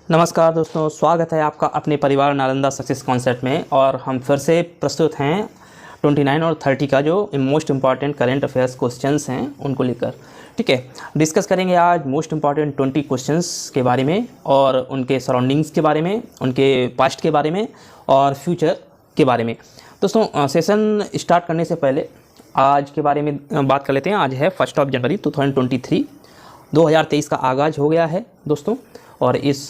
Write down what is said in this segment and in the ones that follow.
नमस्कार दोस्तों, स्वागत है आपका अपने परिवार नालंदा सक्सेस कॉन्सेप्ट में। और हम फिर से प्रस्तुत हैं 29 और 30 का जो most important current affairs questions हैं उनको लेकर। ठीक है, डिस्कस करेंगे आज मोस्ट इम्पॉर्टेंट 20 क्वेश्चंस के बारे में और उनके सराउंडिंग्स के बारे में, उनके पास्ट के बारे में और फ्यूचर के बारे में। दोस्तों, सेशन स्टार्ट करने से पहले आज के बारे में बात कर लेते हैं। आज है 1 जनवरी 2023। 2023 का आगाज़ हो गया है दोस्तों, और इस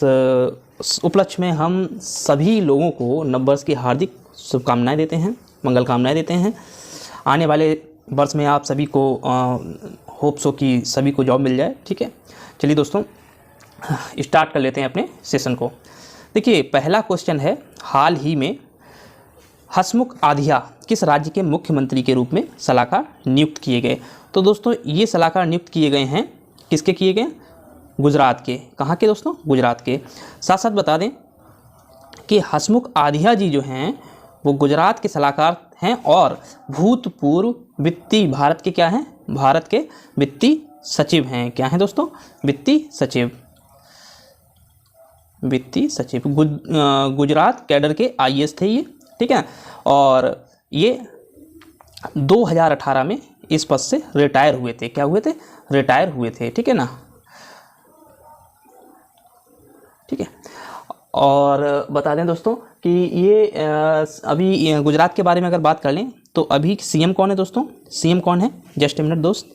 उपलक्ष्य में हम सभी लोगों को नववर्ष की हार्दिक शुभकामनाएं देते हैं, मंगल कामनाएं देते हैं। आने वाले वर्ष में आप सभी को होप्स हो कि सभी को जॉब मिल जाए। ठीक है, चलिए दोस्तों स्टार्ट कर लेते हैं अपने सेशन को। देखिए, पहला क्वेश्चन है, हाल ही में हसमुख आधिया किस राज्य के मुख्यमंत्री के रूप में सलाहकार नियुक्त किए गए? तो दोस्तों, ये सलाहकार नियुक्त किए गए हैं, किसके किए गए? गुजरात के। कहाँ के दोस्तों? गुजरात के। साथ साथ बता दें कि हसमुख आधिया जी जो हैं वो गुजरात के सलाहकार हैं और भूतपूर्व वित्तीय भारत के क्या हैं? भारत के वित्तीय सचिव हैं। क्या हैं दोस्तों? वित्तीय सचिव। वित्तीय सचिव गुजरात कैडर के आईएएस थे ये। ठीक है, और ये 2018 में इस पद से रिटायर हुए थे। क्या हुए थे? रिटायर हुए थे। ठीक है ना। ठीक है, और बता दें दोस्तों कि ये अभी गुजरात के बारे में अगर बात कर लें तो अभी सीएम कौन है दोस्तों? सीएम कौन है? जस्ट ए मिनट दोस्त,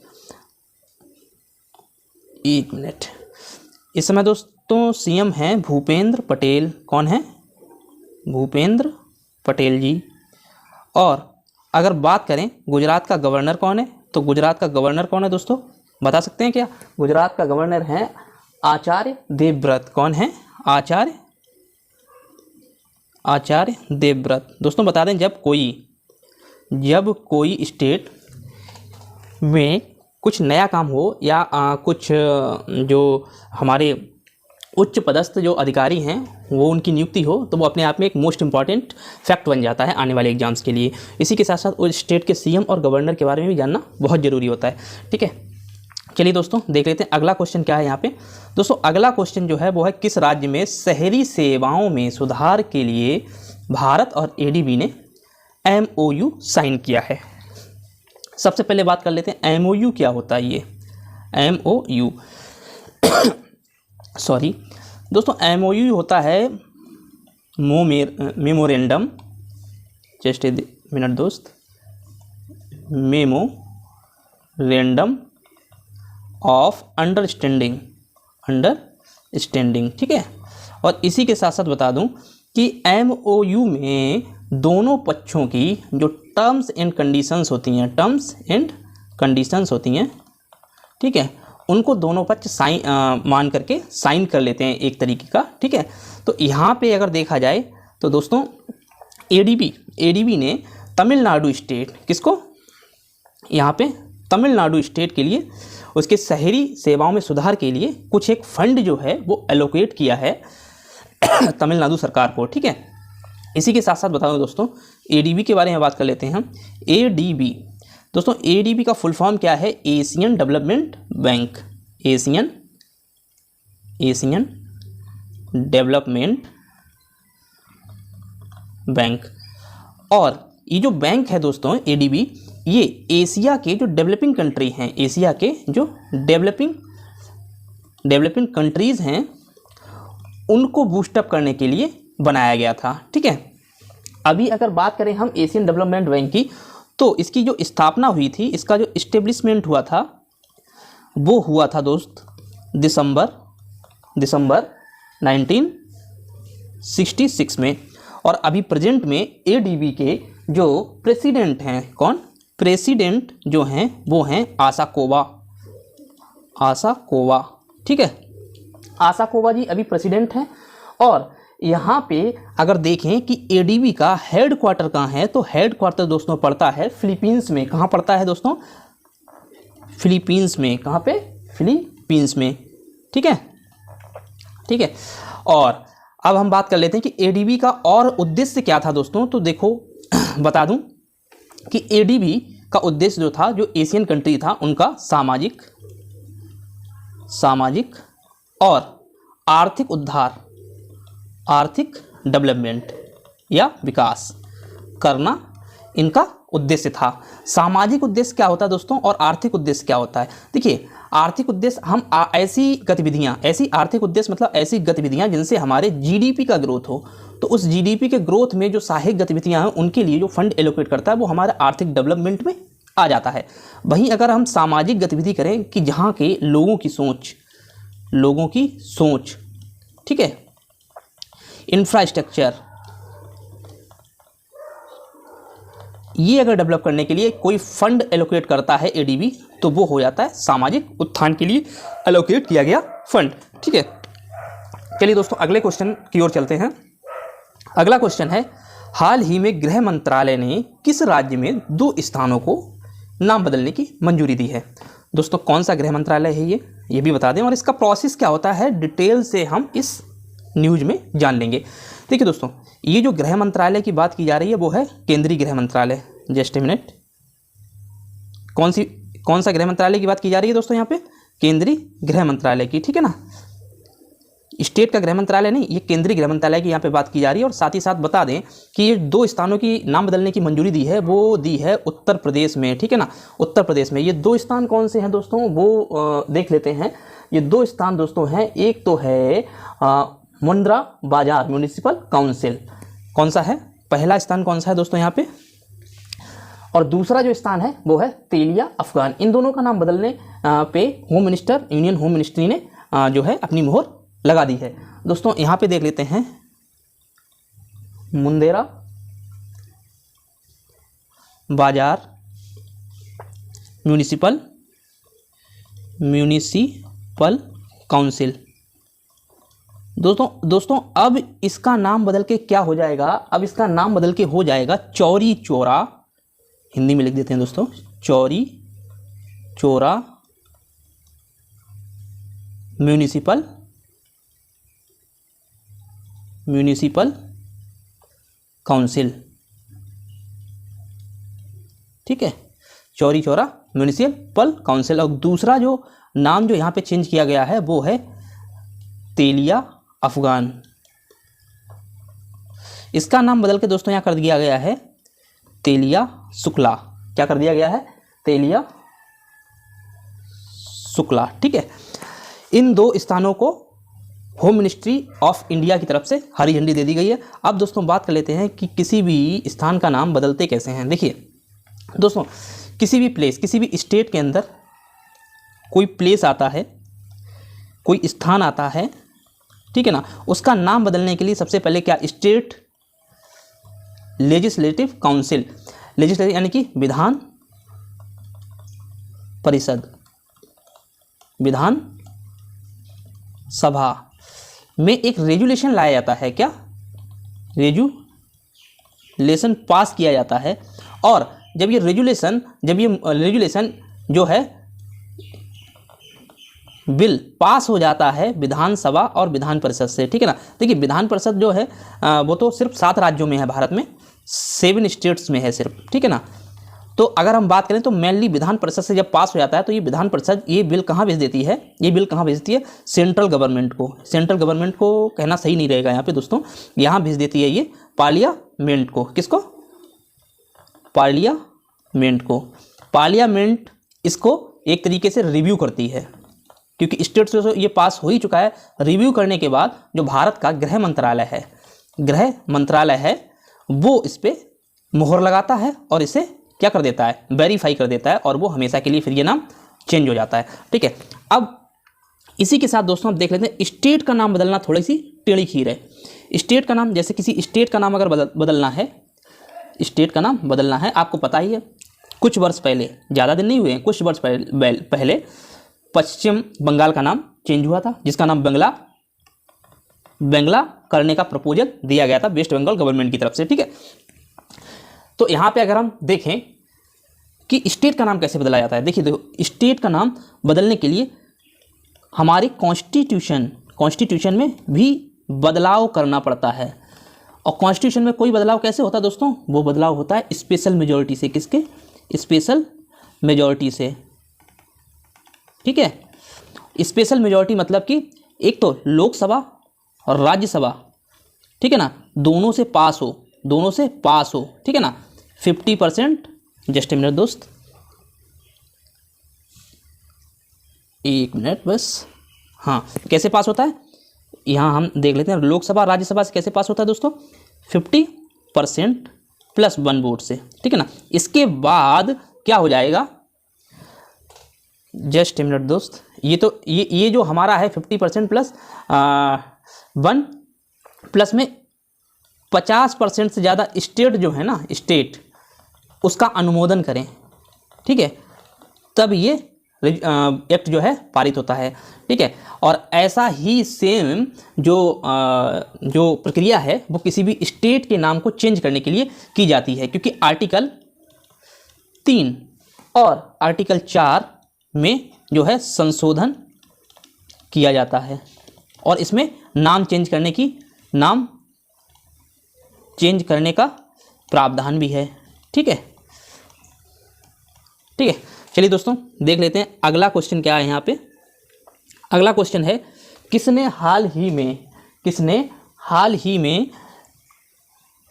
एक मिनट। इस समय दोस्तों सीएम हैं भूपेंद्र पटेल। कौन है? भूपेंद्र पटेल जी। और अगर बात करें गुजरात का गवर्नर कौन है, तो गुजरात का गवर्नर कौन है दोस्तों? बता सकते हैं क्या? गुजरात का गवर्नर है आचार्य देवव्रत। कौन है? आचार्य देवव्रत। दोस्तों बता दें, जब कोई स्टेट में कुछ नया काम हो या कुछ जो हमारे उच्च पदस्थ जो अधिकारी हैं वो उनकी नियुक्ति हो, तो वो अपने आप में एक मोस्ट इंपॉर्टेंट फैक्ट बन जाता है आने वाले एग्जाम्स के लिए। इसी के साथ साथ उस स्टेट के सीएम और गवर्नर के बारे में भी जानना बहुत ज़रूरी होता है। ठीक है, चलिए दोस्तों देख लेते हैं अगला क्वेश्चन क्या है यहाँ पे। दोस्तों अगला क्वेश्चन जो है वो है, किस राज्य में शहरी सेवाओं में सुधार के लिए भारत और एडीबी ने एमओयू साइन किया है? सबसे पहले बात कर लेते हैं एमओयू क्या होता है। ये एमओयू सॉरी दोस्तों, एमओयू होता है मेमोरेंडम, जस्ट ए मिनट दोस्त, मेमोरेंडम ऑफ अंडरस्टैंडिंग। ठीक है, और इसी के साथ साथ बता दूं कि एमओयू में दोनों पक्षों की जो टर्म्स एंड कंडीशंस होती हैं, ठीक है, उनको दोनों पक्ष मान करके साइन कर लेते हैं एक तरीके का। ठीक है, तो यहाँ पे अगर देखा जाए तो दोस्तों एडीबी ने तमिलनाडु स्टेट, किसको? यहाँ पे तमिलनाडु स्टेट के लिए उसके शहरी सेवाओं में सुधार के लिए कुछ एक फंड जो है वो एलोकेट किया है तमिलनाडु सरकार को। ठीक है, इसी के साथ साथ बता दूं दोस्तों, एडीबी के बारे में बात कर लेते हैं हम। एडीबी दोस्तों, एडीबी का फुल फॉर्म क्या है? Asian development bank. Asian development bank. और ये जो बैंक है दोस्तों एडीबी, ये एशिया के जो डेवलपिंग कंट्री हैं, एशिया के जो डेवलपिंग कंट्रीज़ हैं उनको बूस्टअप करने के लिए बनाया गया था। ठीक है, अभी अगर बात करें हम एशियन डेवलपमेंट बैंक की, तो इसकी जो स्थापना हुई थी, इसका जो इस्टेब्लिशमेंट हुआ था वो हुआ था दोस्त दिसंबर 1966 में। और अभी प्रेजेंट में एडीबी के जो प्रेसिडेंट हैं, कौन? प्रेसिडेंट जो हैं वो हैं आशा कोवा। ठीक है, आशा कोवा जी अभी प्रेसिडेंट हैं। और यहाँ पे अगर देखें कि एडीबी का हेड क्वार्टर कहाँ है, तो हेड क्वार्टर दोस्तों पड़ता है फिलीपींस में। कहाँ पड़ता है दोस्तों? फिलीपींस में। कहाँ पे? फिलीपींस में। ठीक है, और अब हम बात कर लेते हैं कि एडीबी का और उद्देश्य क्या था दोस्तों। तो देखो बता दूं कि एडीबी का उद्देश्य जो था, जो एशियन कंट्री था उनका सामाजिक और आर्थिक उद्धार आर्थिक डेवलपमेंट या विकास करना इनका उद्देश्य था। सामाजिक उद्देश्य क्या होता है दोस्तों और आर्थिक उद्देश्य क्या होता है? देखिए, आर्थिक उद्देश्य हम ऐसी गतिविधियां, ऐसी आर्थिक उद्देश्य मतलब ऐसी गतिविधियां जिनसे हमारे जीडीपी का ग्रोथ हो। तो उस जीडीपी के ग्रोथ में जो सहायक गतिविधियां हैं उनके लिए जो फंड एलोकेट करता है वो हमारे आर्थिक डेवलपमेंट में आ जाता है। वहीं अगर हम सामाजिक गतिविधि करें कि जहाँ के लोगों की सोच, ठीक है, इंफ्रास्ट्रक्चर, ये अगर डेवलप करने के लिए कोई फंड एलोकेट करता है एडीबी, तो वो हो जाता है सामाजिक उत्थान के लिए एलोकेट किया गया फंड। ठीक है, चलिए दोस्तों अगले क्वेश्चन की ओर चलते हैं। अगला क्वेश्चन है, हाल ही में गृह मंत्रालय ने किस राज्य में 2 स्थानों को नाम बदलने की मंजूरी दी है? दोस्तों कौन सा गृह मंत्रालय है ये भी बता दें, और इसका प्रोसेस क्या होता है डिटेल से हम इस न्यूज में जान लेंगे। देखिए दोस्तों, ये जो गृह मंत्रालय की बात की जा रही है वो है केंद्रीय गृह मंत्रालय। जस्ट ए मिनट, कौन सा गृह मंत्रालय की बात की जा रही है दोस्तों? यहाँ पे केंद्रीय गृह मंत्रालय की, ठीक है ना, स्टेट का गृह मंत्रालय नहीं, ये केंद्रीय गृह मंत्रालय की यहाँ पे बात की जा रही है। और साथ ही साथ बता दें कि ये 2 स्थानों की नाम बदलने की मंजूरी दी है, वो दी है उत्तर प्रदेश में, ठीक है ना, उत्तर प्रदेश में। ये 2 स्थान कौन से हैं दोस्तों, वो देख लेते हैं। ये 2 स्थान दोस्तों हैं, एक तो है मुंद्रा बाजार म्यूनिसिपल काउंसिल। कौन सा है? पहला स्थान कौन सा है दोस्तों यहाँ पे? और दूसरा जो स्थान है वो है तेलिया अफगान। इन दोनों का नाम बदलने पे home minister, union home ministry ने जो है अपनी मोहर लगा दी है। दोस्तों यहाँ पे देख लेते हैं, मुंदेरा बाजार म्यूनिसिपल काउंसिल। दोस्तों अब इसका नाम बदल के क्या हो जाएगा? अब इसका नाम बदल के हो जाएगा चौरी चौरा, हिंदी में लिख देते हैं दोस्तों, चौरी चौरा म्यूनिसिपल काउंसिल। ठीक है, चौरी चौरा म्यूनिसिपल काउंसिल। और दूसरा जो नाम जो यहाँ पे चेंज किया गया है वो है तेलिया अफगान। इसका नाम बदल के दोस्तों यहाँ कर दिया गया है तेलिया शुक्ला। क्या कर दिया गया है? तेलिया शुक्ला। ठीक है, इन 2 स्थानों को होम मिनिस्ट्री ऑफ इंडिया की तरफ से हरी झंडी दे दी गई है। अब दोस्तों बात कर लेते हैं कि किसी भी स्थान का नाम बदलते कैसे हैं। देखिए दोस्तों, किसी भी प्लेस, किसी भी स्टेट के अंदर कोई प्लेस आता है, कोई स्थान आता है, ठीक है ना, उसका नाम बदलने के लिए सबसे पहले क्या, स्टेट लेजिस्लेटिव काउंसिल, लेजिस्लेटिव यानी कि विधान परिषद, विधान सभा में एक रेजुलेशन लाया जाता है। क्या? रेजुलेशन पास किया जाता है। और जब ये रेजुलेशन जो है बिल पास हो जाता है विधानसभा और विधान परिषद से, ठीक है ना। देखिए विधान परिषद जो है वो तो सिर्फ 7 राज्यों में है, भारत में 7 स्टेट्स में है सिर्फ, ठीक है ना। तो अगर हम बात करें तो मेनली विधान परिषद से जब पास हो जाता है तो ये विधान परिषद ये बिल कहाँ भेज देती है? ये बिल कहाँ भेजती है? सेंट्रल गवर्नमेंट को। सेंट्रल गवर्नमेंट को कहना सही नहीं रहेगा यहाँ पे दोस्तों, यहाँ भेज देती है ये पार्लियामेंट को। किसको? पार्लियामेंट को। पार्लियामेंट इसको एक तरीके से रिव्यू करती है, क्योंकि स्टेट से ये पास हो ही चुका है। रिव्यू करने के बाद जो भारत का गृह मंत्रालय है वो इस पर मुहर लगाता है और इसे क्या कर देता है? वेरीफाई कर देता है, और वो हमेशा के लिए फिर ये नाम चेंज हो जाता है, ठीक है। अब इसी के साथ दोस्तों आप देख लेते हैं, स्टेट का नाम बदलना थोड़ी सी टेढ़ी खीर है। स्टेट का नाम, जैसे किसी स्टेट का नाम अगर बदलना है, स्टेट का नाम बदलना है, आपको पता ही है कुछ वर्ष पहले, ज़्यादा दिन नहीं हुए, कुछ वर्ष पहले पश्चिम बंगाल का नाम चेंज हुआ था, जिसका नाम बंगला करने का प्रपोजल दिया गया था वेस्ट बंगाल गवर्नमेंट की तरफ से, ठीक है। तो यहाँ पे अगर हम देखें कि स्टेट का नाम कैसे बदला जाता है, देखिए देखो, स्टेट का नाम बदलने के लिए हमारे कॉन्स्टिट्यूशन में भी बदलाव करना पड़ता है। और कॉन्स्टिट्यूशन में कोई बदलाव कैसे होता है दोस्तों? वो बदलाव होता है स्पेशल मेजॉरिटी से। किसके? स्पेशल मेजॉरिटी से, ठीक है। स्पेशल मेजॉरिटी मतलब कि एक तो लोकसभा और राज्यसभा ठीक है ना, दोनों से पास हो, ठीक है ना, 50%, जस्ट ए मिनट दोस्त, एक मिनट बस, हाँ कैसे पास होता है यहाँ हम देख लेते हैं। लोकसभा राज्यसभा से कैसे पास होता है दोस्तों, 50% प्लस 1 वोट से, ठीक है ना। इसके बाद क्या हो जाएगा, जस्ट ए मिनट दोस्त, ये तो ये जो हमारा है 50% प्लस 1 प्लस में 50% से ज़्यादा स्टेट जो है ना, स्टेट उसका अनुमोदन करें, ठीक है, तब ये एक्ट जो है पारित होता है, ठीक है। और ऐसा ही सेम जो प्रक्रिया है वो किसी भी स्टेट के नाम को चेंज करने के लिए की जाती है, क्योंकि आर्टिकल 3 और आर्टिकल 4 में जो है संशोधन किया जाता है और इसमें नाम चेंज करने का प्रावधान भी है, ठीक है। चलिए दोस्तों देख लेते हैं अगला क्वेश्चन क्या है यहाँ पे। अगला क्वेश्चन है, किसने हाल ही में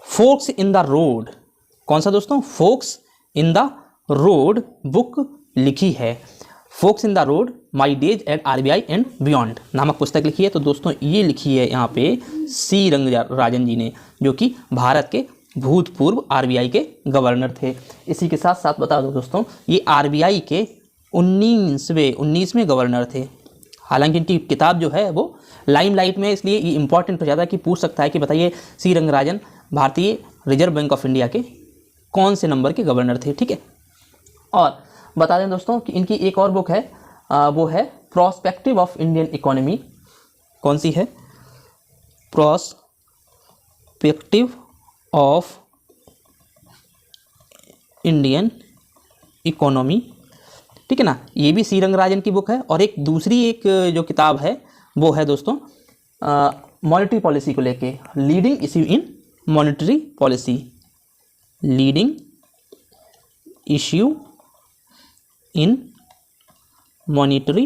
फोक्स इन द रोड, कौन सा दोस्तों, फोक्स इन द रोड बुक लिखी है। फोक्स in the road my days at RBI and beyond नामक पुस्तक लिखी है। तो दोस्तों ये लिखी है यहाँ पे सी रंगराजन जी ने, जो कि भारत के भूतपूर्व RBI के गवर्नर थे। इसी के साथ साथ बता दो दोस्तों, ये RBI के 19वें गवर्नर थे। हालांकि इनकी किताब जो है वो लाइमलाइट में, इसलिए ये इंपॉर्टेंट हो जाता है कि पूछ सकता है कि बताइए सी रंगराजन भारतीय रिजर्व बैंक ऑफ इंडिया के कौन से नंबर के गवर्नर थे, ठीक है। और बता दें दोस्तों कि इनकी एक और बुक है, वो है प्रोस्पेक्टिव ऑफ इंडियन इकोनॉमी। कौन सी है, प्रोस्पेक्टिव ऑफ इंडियन इकोनॉमी, ठीक है ना। ये भी सी रंगराजन की बुक है। और एक दूसरी जो किताब है वो है दोस्तों मॉनेटरी पॉलिसी को लेके, leading issue in monetary policy, leading issue in monetary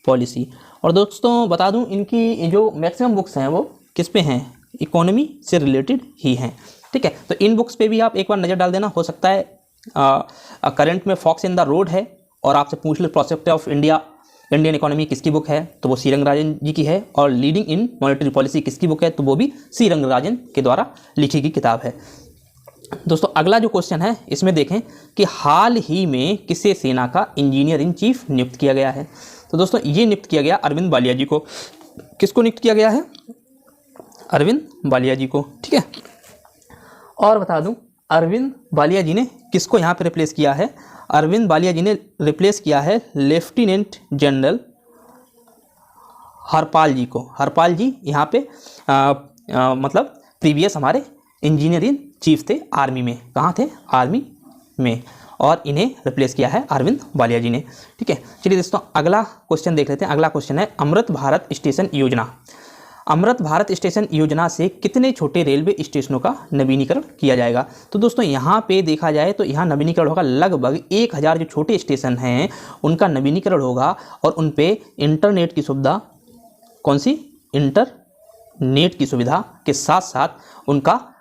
policy. और दोस्तों बता दूं इनकी जो मैक्सिमम बुक्स हैं वो किस पे हैं, इकोनॉमी से रिलेटेड ही हैं, ठीक है। तो इन बुक्स पे भी आप एक बार नज़र डाल देना। हो सकता है करंट में फॉक्स इन द रोड है और आपसे पूछ ले प्रोस्पेक्टिव ऑफ इंडियन इकोनॉमी किसकी बुक है, तो वो सी रंगराजन जी की है। और लीडिंग इन मॉनेटरी पॉलिसी किसकी बुक है, तो वो भी सी रंगराजन के द्वारा लिखी गई किताब है। दोस्तों अगला जो क्वेश्चन है इसमें देखें कि हाल ही में किसे सेना का इंजीनियर इन चीफ नियुक्त किया गया है। तो दोस्तों ये नियुक्त किया गया अरविंद बालिया जी को। किसको नियुक्त किया गया है, अरविंद बालिया जी को, ठीक है। और बता दूं अरविंद बालिया जी ने किसको यहाँ पे रिप्लेस किया है, अरविंद बालिया जी ने रिप्लेस किया है लेफ्टिनेंट जनरल हरपाल जी को। हरपाल जी यहाँ पे मतलब प्रीवियस हमारे इंजीनियर इन चीफ थे आर्मी में। कहाँ थे, आर्मी में। और इन्हें रिप्लेस किया है अरविंद बालिया जी ने, ठीक है। चलिए दोस्तों अगला क्वेश्चन देख लेते हैं। अगला क्वेश्चन है अमृत भारत स्टेशन योजना। अमृत भारत स्टेशन योजना से कितने छोटे रेलवे स्टेशनों का नवीनीकरण किया जाएगा। तो दोस्तों यहाँ पे देखा जाए तो यहाँ नवीनीकरण होगा लगभग 1000 जो छोटे स्टेशन हैं उनका नवीनीकरण होगा। और उन पे इंटरनेट की सुविधा, कौन सी, इंटरनेट की सुविधा के साथ साथ उनका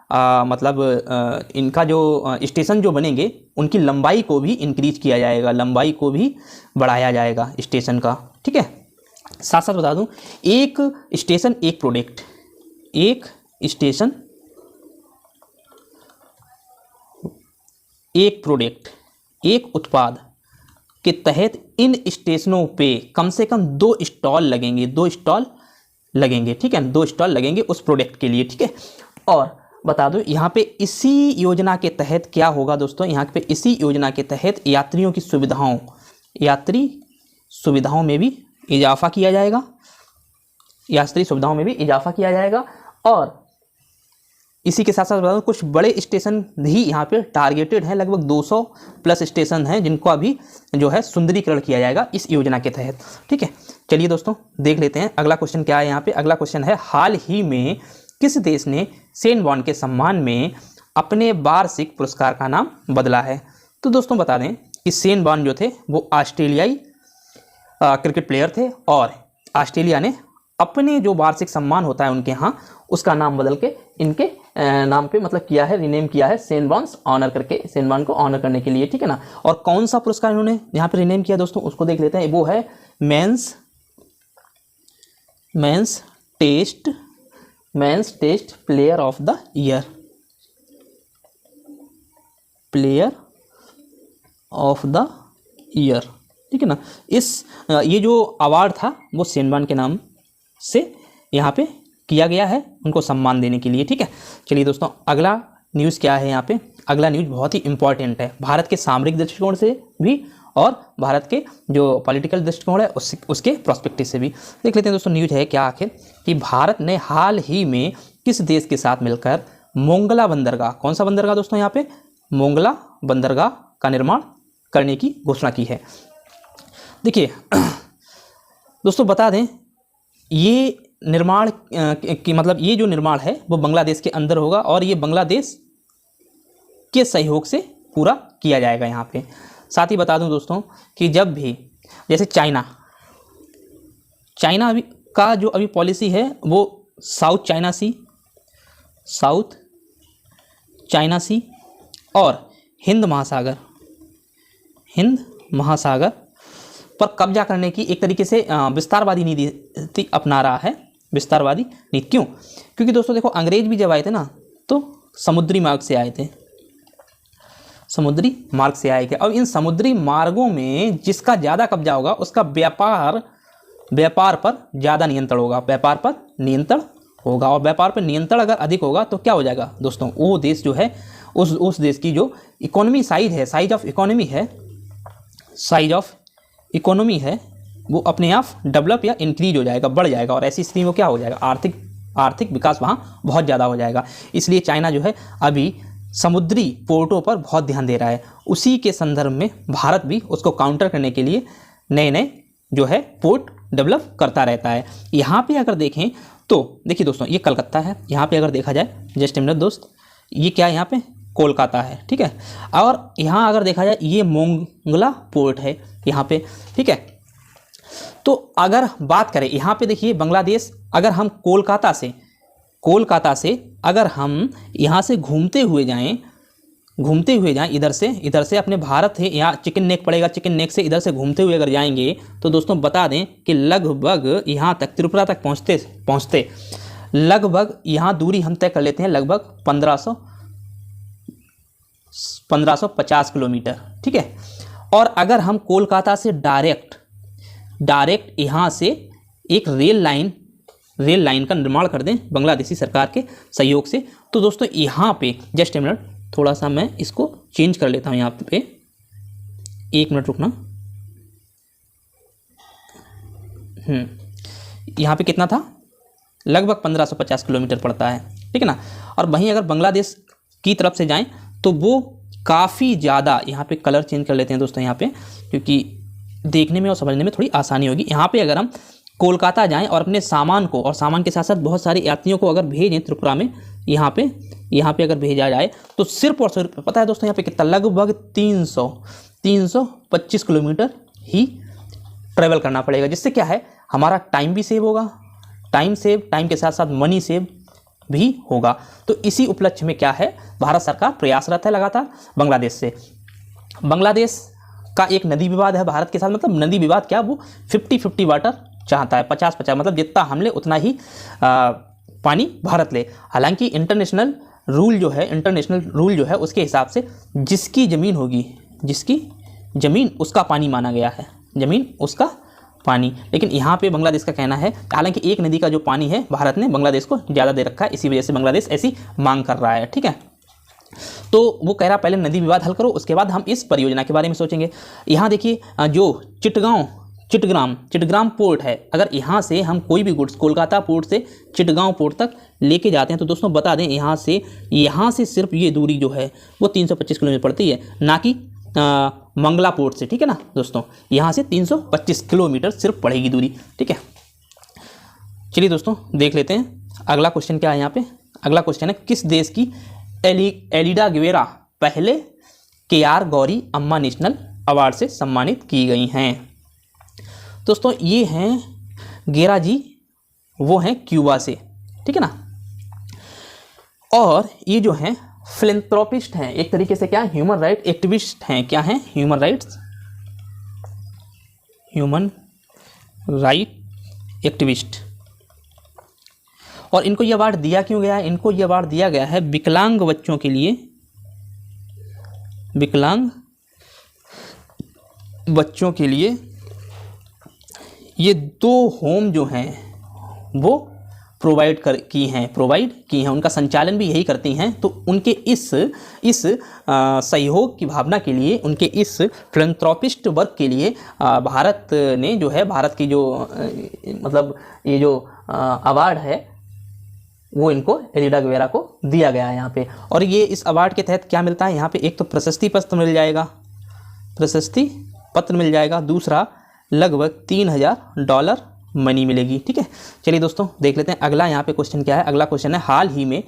इनका जो स्टेशन जो बनेंगे उनकी लंबाई को भी इंक्रीज किया जाएगा, लंबाई को भी बढ़ाया जाएगा स्टेशन का, ठीक है। साथ साथ बता दूं एक स्टेशन एक प्रोडक्ट, एक स्टेशन एक प्रोडक्ट, एक उत्पाद के तहत इन स्टेशनों पे कम से कम 2 स्टॉल लगेंगे, 2 स्टॉल लगेंगे, ठीक है, 2 स्टॉल लगेंगे उस प्रोडक्ट के लिए, ठीक है। और बता दो यहाँ पे इसी योजना के तहत क्या होगा दोस्तों, यहाँ पे इसी योजना के तहत यात्रियों की सुविधाओं, यात्री सुविधाओं में भी इजाफा किया जाएगा, यात्री सुविधाओं में भी इजाफा किया जाएगा। और इसी के साथ साथ बता दूं कुछ बड़े स्टेशन भी यहाँ पे टारगेटेड हैं, लगभग 200 प्लस स्टेशन हैं जिनको अभी जो है सुंदरीकरण किया जाएगा इस योजना के तहत, ठीक है। चलिए दोस्तों देख लेते हैं अगला क्वेश्चन क्या है यहाँ पे। अगला क्वेश्चन है हाल ही में किस देश ने सेन बॉर्न के सम्मान में अपने वार्षिक पुरस्कार का नाम बदला है। तो दोस्तों बता दें कि सेन बॉर्न जो थे वो ऑस्ट्रेलियाई क्रिकेट प्लेयर थे और ऑस्ट्रेलिया ने अपने जो वार्षिक सम्मान होता है उनके यहाँ, उसका नाम बदल के इनके नाम पे मतलब किया है, रीनेम किया है सेनबर्न्स ऑनर करके, सेनबर्न को ऑनर करने के लिए, ठीक है ना। और कौन सा पुरस्कार इन्होंने यहाँ पे रीनेम किया दोस्तों, उसको देख लेते हैं। वो है men's test player of the year, player of the year, ठीक है ना। ये जो अवार्ड था वो सेनबर्न के नाम से यहाँ पे किया गया है, उनको सम्मान देने के लिए, ठीक है। चलिए दोस्तों, अगला न्यूज़ क्या है यहाँ पे। अगला न्यूज़ बहुत ही इंपॉर्टेंट है भारत के सामरिक दृष्टिकोण से भी और भारत के जो पॉलिटिकल दृष्टिकोण है उसके प्रोस्पेक्टिव से भी। देख लेते हैं दोस्तों, न्यूज़ है क्या आखिर कि भारत ने हाल ही में किस देश के साथ मिलकर मोंगला बंदरगाह, कौन सा बंदरगाह दोस्तों, यहाँ पे मोंगला बंदरगाह का निर्माण करने की घोषणा की है। देखिए दोस्तों, बता दें ये निर्माण की मतलब ये जो निर्माण है वो बांग्लादेश के अंदर होगा और ये बांग्लादेश के सहयोग से पूरा किया जाएगा यहाँ पे। साथ ही बता दूं दोस्तों कि जब भी जैसे चाइना अभी का जो अभी पॉलिसी है वो साउथ चाइना सी और हिंद महासागर पर कब्जा करने की एक तरीके से विस्तारवादी नीति अपना रहा है। विस्तारवादी नीति क्यों? क्योंकि दोस्तों देखो, अंग्रेज भी जब आए थे ना तो समुद्री मार्ग से आए थे, और इन समुद्री मार्गों में जिसका ज़्यादा कब्जा होगा उसका व्यापार पर ज़्यादा नियंत्रण होगा, और व्यापार पर नियंत्रण अगर अधिक होगा तो क्या हो जाएगा दोस्तों, वो देश जो है उस देश की जो इकोनॉमी साइज ऑफ इकोनॉमी है वो अपने आप डेवलप या इंक्रीज हो जाएगा, बढ़ जाएगा, और ऐसी स्थिति में क्या हो जाएगा, आर्थिक विकास वहाँ बहुत ज़्यादा हो जाएगा। इसलिए चाइना जो है अभी समुद्री पोर्टों पर बहुत ध्यान दे रहा है। उसी के संदर्भ में भारत भी उसको काउंटर करने के लिए नए जो है पोर्ट डेवलप करता रहता है। यहाँ पे अगर देखें तो देखिए दोस्तों, ये कलकत्ता है, यहाँ पे अगर देखा जाए, जस्ट मिनट दोस्त, ये क्या है यहाँ पे कोलकाता है, ठीक है। और यहाँ अगर देखा जाए ये मोंगला पोर्ट है यहाँ पे, ठीक है। तो अगर बात करें यहाँ पे देखिए बांग्लादेश, अगर हम कोलकाता से अगर हम यहाँ से घूमते हुए जाएं इधर से अपने भारत है, यहाँ चिकन नेक पड़ेगा, चिकन नेक से इधर से घूमते हुए अगर जाएंगे तो दोस्तों बता दें कि लगभग यहाँ तक त्रिपुरा तक पहुँचते लगभग यहाँ दूरी हम तय कर लेते हैं लगभग 1550 किलोमीटर, ठीक है। और अगर हम कोलकाता से डायरेक्ट यहाँ से एक रेल लाइन का निर्माण कर दें बांग्लादेशी सरकार के सहयोग से, तो दोस्तों यहाँ पे जस्ट ए मिनट, थोड़ा सा मैं इसको चेंज कर लेता हूँ, यहाँ पे 1 मिनट रुकना। यहाँ पे कितना था, लगभग 1550 किलोमीटर पड़ता है, ठीक है ना। और वहीं अगर बांग्लादेश की तरफ से जाएं तो वो काफ़ी ज़्यादा, यहाँ पे कलर चेंज कर लेते हैं दोस्तों यहाँ पे, क्योंकि देखने में और समझने में थोड़ी आसानी होगी। यहाँ पे अगर हम कोलकाता जाएं और अपने सामान को और सामान के साथ साथ बहुत सारे यात्रियों को अगर भेजें त्रिपुरा में, यहाँ पे अगर भेजा जाए तो सिर्फ और सिर्फ पता है दोस्तों यहाँ पे कितना, लगभग 325 किलोमीटर ही ट्रैवल करना पड़ेगा, जिससे क्या है हमारा टाइम भी सेव होगा, टाइम के साथ साथ मनी सेव भी होगा। तो इसी उपलक्ष्य में क्या है, भारत सरकार प्रयासरत है लगातार बांग्लादेश से। बांग्लादेश का एक नदी विवाद है भारत के साथ, मतलब नदी विवाद क्या, वो 50-50 वाटर चाहता है, 50-50, मतलब जितना हम ले उतना ही पानी भारत ले। हालांकि इंटरनेशनल रूल जो है उसके हिसाब से जिसकी ज़मीन उसका पानी माना गया है, ज़मीन उसका पानी। लेकिन यहाँ पे बांग्लादेश का कहना है, हालांकि एक नदी का जो पानी है भारत ने बांग्लादेश को ज़्यादा दे रखा है, इसी वजह से बांग्लादेश ऐसी मांग कर रहा है, ठीक है। तो वो कह रहा पहले नदी विवाद हल करो, उसके बाद हम इस परियोजना के बारे में सोचेंगे। यहाँ देखिए जो चिटगांव पोर्ट है, अगर यहाँ से हम कोई भी गुड्स कोलकाता पोर्ट से चिटगांव पोर्ट तक लेके जाते हैं तो दोस्तों बता दें यहाँ से सिर्फ ये दूरी जो है वो 325 किलोमीटर पड़ती है, ना कि मंगला पोर्ट से, ठीक है ना दोस्तों। यहाँ से 325 किलोमीटर सिर्फ पड़ेगी दूरी, ठीक है। चलिए दोस्तों देख लेते हैं अगला क्वेश्चन क्या है। यहाँ पे अगला क्वेश्चन है, किस देश की एलिडा गिवेरा पहले KR गौरी अम्मा नेशनल अवार्ड से सम्मानित की गई हैं? दोस्तों ये हैं गेरा जी वो हैं क्यूबा से, ठीक है ना। और ये जो हैं फिलैंथ्रोपिस्ट हैं, एक तरीके से क्या ह्यूमन राइट एक्टिविस्ट हैं, क्या हैं ह्यूमन राइट एक्टिविस्ट। और इनको ये अवार्ड दिया क्यों गया है? इनको ये अवार्ड दिया गया है विकलांग बच्चों के लिए, विकलांग बच्चों के लिए ये 2 होम जो हैं वो प्रोवाइड की हैं, उनका संचालन भी यही करती हैं। तो उनके इस सहयोग की भावना के लिए, उनके इस फिलैंथ्रोपिस्ट वर्क के लिए भारत ने जो है, भारत की जो मतलब ये जो अवार्ड है वो इनको एलिडा गुवेरा को दिया गया है यहाँ पे। और ये इस अवार्ड के तहत क्या मिलता है यहाँ पे? एक तो प्रशस्ति पत्र मिल जाएगा, दूसरा लगभग $3000 मनी मिलेगी, ठीक है। चलिए दोस्तों देख लेते हैं अगला यहाँ पे क्वेश्चन क्या है। अगला क्वेश्चन है हाल ही में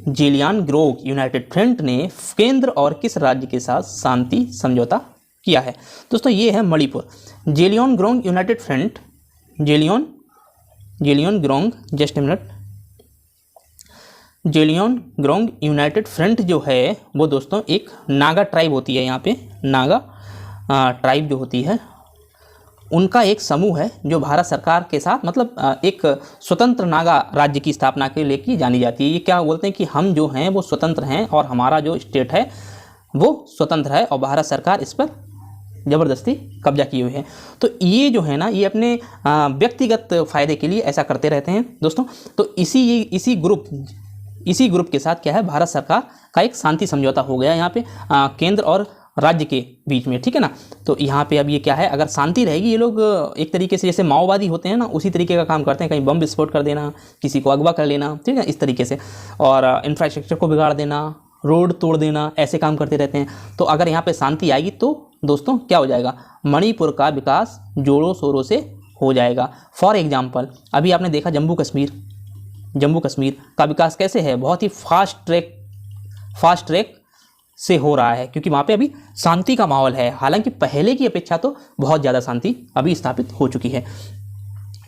जेलियान ग्रोंग यूनाइटेड फ्रंट ने केंद्र और किस राज्य के साथ शांति समझौता किया है? दोस्तों ये है Manipur. Zeliangrong United Front, Zeliangrong, just a minute, Zeliangrong United Front जो है वो दोस्तों एक नागा ट्राइब होती है, यहाँ पे नागा ट्राइब जो होती है उनका एक समूह है जो भारत सरकार के साथ मतलब एक स्वतंत्र नागा राज्य की स्थापना के लिए की जानी जाती है। ये क्या बोलते हैं कि हम जो हैं वो स्वतंत्र हैं और हमारा जो स्टेट है वो स्वतंत्र है और भारत सरकार इस पर ज़बरदस्ती कब्जा किए हुए हैं। तो ये जो है ना ये अपने व्यक्तिगत फ़ायदे के लिए ऐसा करते रहते हैं दोस्तों। तो इसी ग्रुप के साथ क्या है, भारत सरकार का एक शांति समझौता हो गया यहाँ पे केंद्र और राज्य के बीच में, ठीक है ना। तो यहाँ पे अब ये क्या है, अगर शांति रहेगी, ये लोग एक तरीके से जैसे माओवादी होते हैं ना उसी तरीके का काम करते हैं, कहीं बम विस्फोट कर देना, किसी को अगवा कर लेना, ठीक है, इस तरीके से, और इंफ्रास्ट्रक्चर को बिगाड़ देना, रोड तोड़ देना, ऐसे काम करते रहते हैं। तो अगर यहाँ पे शांति आएगी तो दोस्तों क्या हो जाएगा, मणिपुर का विकास जोरों शोरों से हो जाएगा। फॉर एग्जाम्पल अभी आपने देखा जम्मू कश्मीर का विकास कैसे है, बहुत ही फास्ट ट्रैक से हो रहा है, क्योंकि वहाँ पे अभी शांति का माहौल है। हालांकि पहले की अपेक्षा तो बहुत ज़्यादा शांति अभी स्थापित हो चुकी है।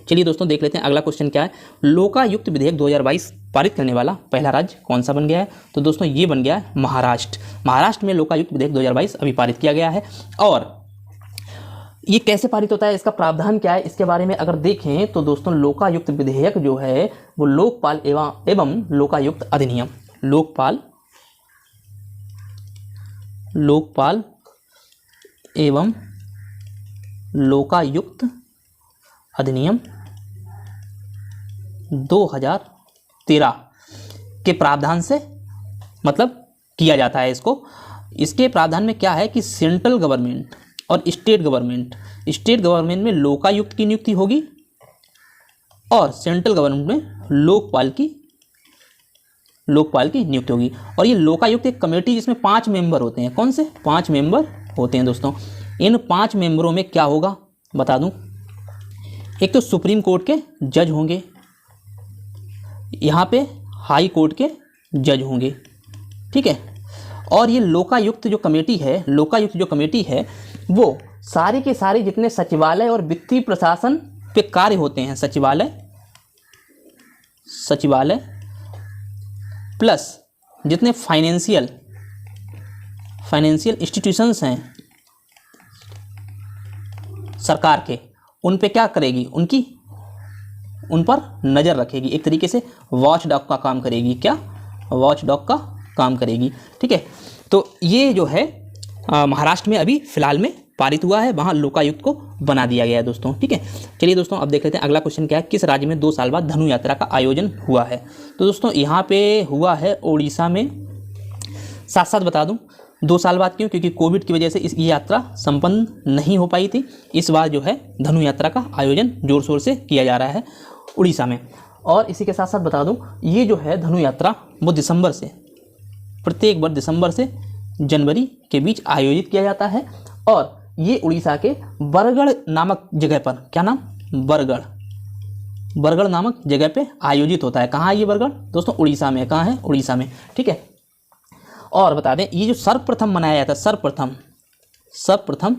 चलिए दोस्तों देख लेते हैं अगला क्वेश्चन क्या है। लोकायुक्त विधेयक 2022 पारित करने वाला पहला राज्य कौन सा बन गया है? तो दोस्तों ये बन गया है महाराष्ट्र। महाराष्ट्र में लोकायुक्त विधेयक 2022 अभी पारित किया गया है। और ये कैसे पारित होता है, इसका प्रावधान क्या है, इसके बारे में अगर देखें तो दोस्तों लोकायुक्त विधेयक जो है वो लोकपाल एवं लोकायुक्त अधिनियम, लोकपाल एवं लोकायुक्त अधिनियम 2013 के प्रावधान से मतलब किया जाता है इसको। इसके प्रावधान में क्या है कि सेंट्रल गवर्नमेंट और स्टेट गवर्नमेंट में लोकायुक्त की नियुक्ति होगी और सेंट्रल गवर्नमेंट में लोकपाल की नियुक्ति होगी। और ये लोकायुक्त एक कमेटी जिसमें 5 मेंबर होते हैं। कौन से 5 मेंबर होते हैं दोस्तों? इन 5 मेंबरों में क्या होगा बता दूं, एक तो सुप्रीम कोर्ट के जज होंगे, यहाँ पे हाई कोर्ट के जज होंगे, ठीक है। और ये लोकायुक्त जो कमेटी है वो सारे के सारे जितने सचिवालय और वित्तीय प्रशासन पे कार्य होते हैं, सचिवालय प्लस जितने फाइनेंशियल इंस्टीट्यूशंस हैं सरकार के, उन पे क्या करेगी, उन पर नज़र रखेगी, एक तरीके से वॉचडॉग का काम करेगी। क्या वॉचडॉग का काम करेगी, ठीक है। तो ये जो है महाराष्ट्र में अभी फिलहाल में पारित हुआ है, वहाँ लोकायुक्त को बना दिया गया है दोस्तों, ठीक है। चलिए दोस्तों अब देख लेते हैं अगला क्वेश्चन क्या है। किस राज्य में 2 साल बाद धनु यात्रा का आयोजन हुआ है? तो दोस्तों यहाँ पे हुआ है उड़ीसा में। साथ साथ बता दूँ 2 साल बाद क्यों, क्योंकि कोविड की वजह से ये यात्रा संपन्न नहीं हो पाई थी। इस बार जो है धनु यात्रा का आयोजन जोर शोर से किया जा रहा है उड़ीसा में। और इसी के साथ साथ बता दूँ ये जो है धनु यात्रा वो प्रत्येक वर्ष दिसंबर से जनवरी के बीच आयोजित किया जाता है। और ये उड़ीसा के बरगढ़ नामक जगह पर, क्या नाम, बरगढ़ नामक जगह पे आयोजित होता है। कहाँ है ये बरगढ़ दोस्तों? उड़ीसा में। कहाँ है? उड़ीसा में, ठीक है। और बता दें ये जो सर्वप्रथम मनाया जाता है, सर्वप्रथम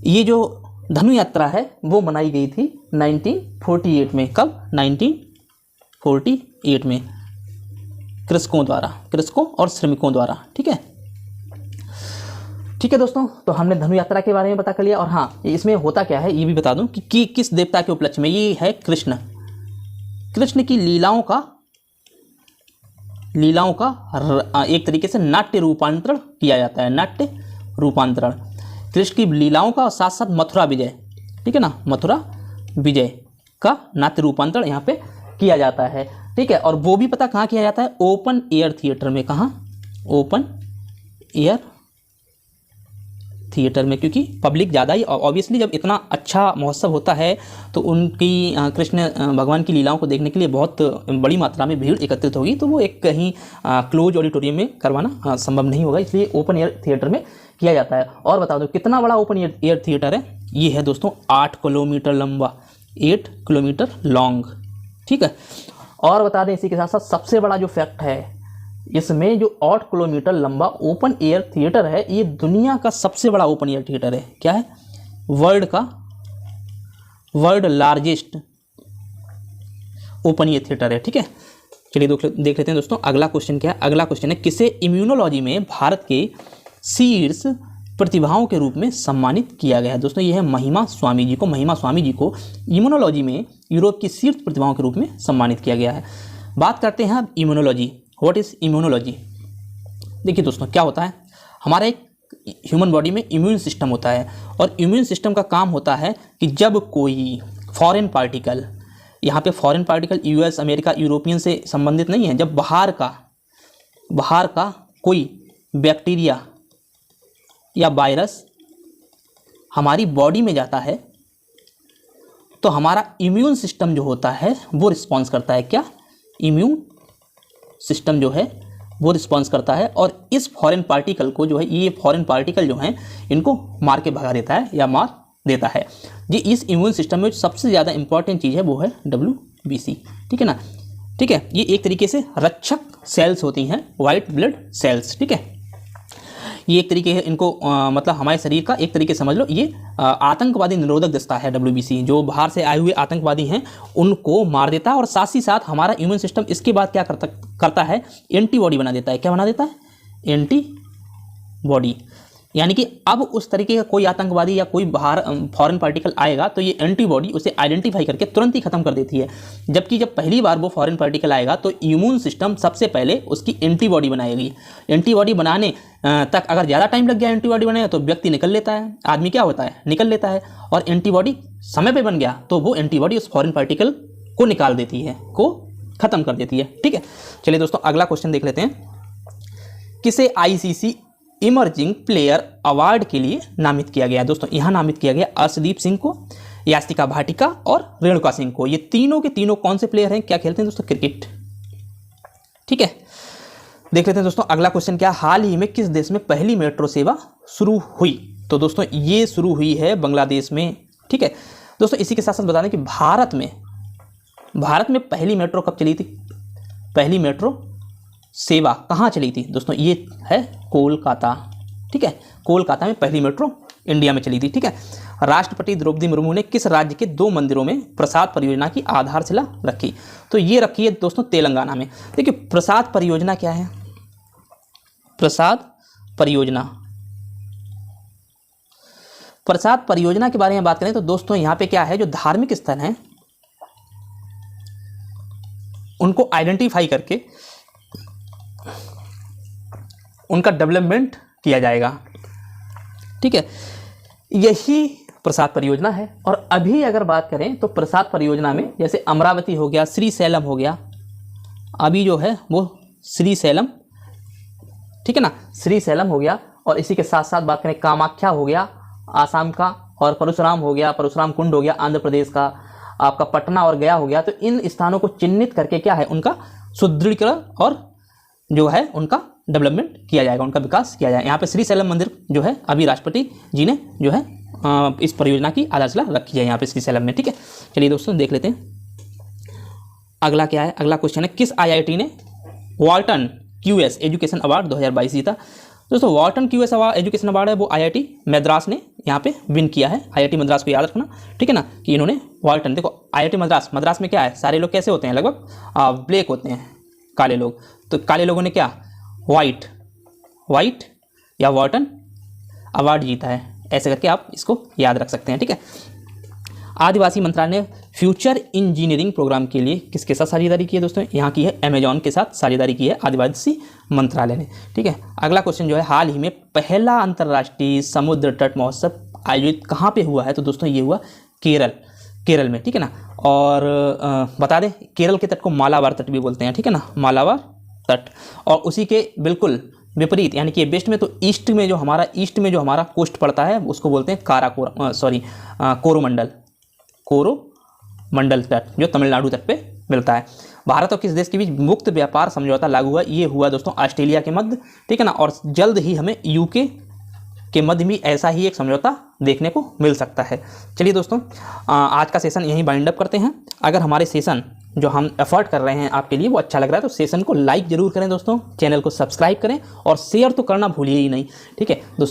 ये जो धनु यात्रा है वो मनाई गई थी 1948 में। कब? 1948 में, कृषकों और श्रमिकों द्वारा। ठीक है दोस्तों, तो हमने धनु यात्रा के बारे में पता कर लिया। और हाँ, इसमें होता क्या है ये भी बता दूं कि किस देवता के उपलक्ष्य में। ये है कृष्ण की लीलाओं का एक तरीके से नाट्य रूपांतरण किया जाता है, नाट्य रूपांतरण कृष्ण की लीलाओं का, और साथ साथ मथुरा विजय, ठीक है ना, मथुरा विजय का नाट्य रूपांतरण यहाँ पे किया जाता है। ठीक है, और वो भी पता कहाँ किया जाता है? ओपन एयर थिएटर में। कहाँ? ओपन एयर थिएटर में, क्योंकि पब्लिक ज़्यादा ही, ऑब्वियसली जब इतना अच्छा महोत्सव होता है तो उनकी कृष्ण भगवान की लीलाओं को देखने के लिए बहुत बड़ी मात्रा में भीड़ एकत्रित होगी, तो वो एक कहीं क्लोज ऑडिटोरियम में करवाना संभव नहीं होगा, इसलिए ओपन एयर थिएटर में किया जाता है। और बता दो कितना बड़ा ओपन एयर थिएटर है? ये है दोस्तों 8 किलोमीटर लंबा, 8 किलोमीटर लॉन्ग। ठीक है, और बता दें इसी के साथ साथ सबसे बड़ा जो फैक्ट है इसमें, जो 8 किलोमीटर लंबा ओपन एयर थिएटर है, ये दुनिया का सबसे बड़ा ओपन एयर थिएटर है। क्या है? World largest open air theatre है। ठीक है, चलिए देख लेते हैं दोस्तों अगला क्वेश्चन क्या है। अगला क्वेश्चन है, किसे इम्यूनोलॉजी में भारत के शीर्ष प्रतिभाओं के रूप में सम्मानित किया गया है? दोस्तों ये है महिमा स्वामी जी को इम्यूनोलॉजी में यूरोप की शीर्ष प्रतिभाओं के रूप में सम्मानित किया गया है। बात करते हैं अब इम्यूनोलॉजी। What is immunology? देखिए दोस्तों क्या होता है, हमारा एक ह्यूमन बॉडी में इम्यून सिस्टम होता है, और इम्यून सिस्टम का काम होता है कि जब कोई फॉरेन पार्टिकल, यहाँ पे foreign particle US, America, European से संबंधित नहीं है, जब बाहर का कोई बैक्टीरिया या वायरस हमारी बॉडी में जाता है तो हमारा इम्यून सिस्टम जो होता है वो रिस्पॉन्स करता है। क्या? इम्यून सिस्टम जो है वो रिस्पॉन्स करता है, और इस फॉरेन पार्टिकल को जो है, ये फॉरेन पार्टिकल जो हैं इनको मार के भगा देता है या मार देता है जी। इस इम्यून सिस्टम में सबसे ज़्यादा इंपॉर्टेंट चीज़ है वो है WBC। ठीक है ना, ठीक है, ये एक तरीके से रक्षक सेल्स होती हैं, वाइट ब्लड सेल्स। ठीक है, ये एक तरीके है इनको मतलब हमारे शरीर का एक तरीके समझ लो, ये आतंकवादी निरोधक दस्ता है WBC। जो बाहर से आए हुए आतंकवादी हैं उनको मार देता है, और साथ ही साथ हमारा इम्यून सिस्टम इसके बाद क्या करता है? एंटीबॉडी बना देता है। क्या बना देता है? एंटीबॉडी। यानी कि अब उस तरीके का कोई आतंकवादी या कोई बाहर फॉरेन पार्टिकल आएगा तो ये एंटीबॉडी उसे आइडेंटिफाई करके तुरंत ही खत्म कर देती है। जबकि जब पहली बार वो फॉरेन पार्टिकल आएगा तो इम्यून सिस्टम सबसे पहले उसकी एंटीबॉडी बनाएगी। एंटीबॉडी बनाने तक अगर ज़्यादा टाइम लग गया एंटीबॉडी बनाने तो व्यक्ति निकल लेता है, आदमी क्या होता है? निकल लेता है। और एंटीबॉडी समय पर बन गया तो वो एंटीबॉडी उस फॉरेन पार्टिकल को निकाल देती है, को खत्म कर देती है। ठीक है, चलिए दोस्तों अगला क्वेश्चन देख लेते हैं। किसे ICC इमर्जिंग प्लेयर अवार्ड के लिए नामित किया गया? दोस्तों यहाँ नामित किया गया अर्शदीप सिंह को, यास्तिका भाटिका और रेणुका सिंह को। ये तीनों के तीनों कौन से प्लेयर हैं? क्या खेलते हैं दोस्तों? क्रिकेट। ठीक है, देख लेते हैं दोस्तों अगला क्वेश्चन क्या। हाल ही में किस देश में पहली मेट्रो सेवा शुरू हुई? तो दोस्तों ये शुरू हुई है बांग्लादेश में। ठीक है दोस्तों, इसी के साथ साथ बता दें कि भारत में पहली मेट्रो कब चली थी? पहली मेट्रो सेवा कहाँ चली थी? दोस्तों ये है कोलकाता। ठीक है, कोलकाता में पहली मेट्रो इंडिया में चली थी। ठीक है, राष्ट्रपति द्रौपदी मुर्मू ने किस राज्य के 2 मंदिरों में प्रसाद परियोजना की आधारशिला रखी? तो ये रखी है दोस्तों तेलंगाना में। देखिए प्रसाद परियोजना क्या है? प्रसाद परियोजना के बारे में बात करें तो दोस्तों यहाँ पे क्या है, जो धार्मिक स्थल हैं उनको आइडेंटिफाई करके उनका डेवलपमेंट किया जाएगा। ठीक है, यही प्रसाद परियोजना है। और अभी अगर बात करें तो प्रसाद परियोजना में जैसे अमरावती हो गया, श्रीशैलम हो गया, अभी जो है वो श्रीशैलम, ठीक है ना, श्रीशैलम हो गया। और इसी के साथ साथ बात करें कामाख्या हो गया आसाम का, और परशुराम हो गया, परशुराम कुंड हो गया आंध्र प्रदेश का, आपका पटना और गया हो गया। तो इन स्थानों को चिन्हित करके क्या है, उनका सुदृढ़ीकरण और जो है उनका डेवलपमेंट किया जाएगा, उनका विकास किया जाएगा। यहाँ पे श्रीशैलम मंदिर जो है अभी राष्ट्रपति जी ने जो है इस परियोजना की आधारशिला रखी है यहाँ पे श्रीशैलम में। ठीक है, चलिए दोस्तों देख लेते हैं अगला क्या है। अगला क्वेश्चन है, किस IIT ने वाल्टन QS एजुकेशन अवार्ड 2022 जीता? दोस्तों वॉर्टन क्यूएस एजुकेशन अवार्ड है वो आईआईटी मद्रास ने यहाँ पे विन किया है। आईआईटी मद्रास को याद रखना, ठीक है ना, कि इन्होंने वॉर्टन, देखो आईआईटी मद्रास में क्या है, सारे लोग कैसे होते हैं, लगभग ब्लैक होते हैं, काले लोग। तो काले लोगों ने क्या वाइट या वॉर्टन अवार्ड जीता है, ऐसे करके आप इसको याद रख सकते हैं, ठीक है। आदिवासी मंत्रालय ने फ्यूचर इंजीनियरिंग प्रोग्राम के लिए किसके साथ साझेदारी की है दोस्तों, यहाँ की है अमेजॉन के साथ साझेदारी की है आदिवासी मंत्रालय ने, ठीक है। अगला क्वेश्चन जो है, हाल ही में पहला अंतर्राष्ट्रीय समुद्र तट महोत्सव आयोजित कहाँ पे हुआ है, तो दोस्तों ये हुआ केरल में, ठीक है ना। और बता दें केरल के तट को मालाबार तट भी बोलते हैं, ठीक है ना, मालाबार तट। और उसी के बिल्कुल विपरीत यानी कि वेस्ट में, तो ईस्ट में जो हमारा कोस्ट पड़ता है उसको बोलते हैं कोरोमंडल तट, जो तमिलनाडु तट पे मिलता है। भारत और किस देश के बीच मुक्त व्यापार समझौता लागू हुआ, ये हुआ दोस्तों ऑस्ट्रेलिया के मध्य, ठीक है ना। और जल्द ही हमें यूके के मध्य भी ऐसा ही एक समझौता देखने को मिल सकता है। चलिए दोस्तों, आज का सेशन यहीं बाइंड अप करते हैं। अगर हमारे सेशन जो हम एफर्ट कर रहे हैं आपके लिए वो अच्छा लग रहा है तो सेशन को लाइक जरूर करें दोस्तों, चैनल को सब्सक्राइब करें और शेयर तो करना भूलिए ही नहीं, ठीक है दोस्तों।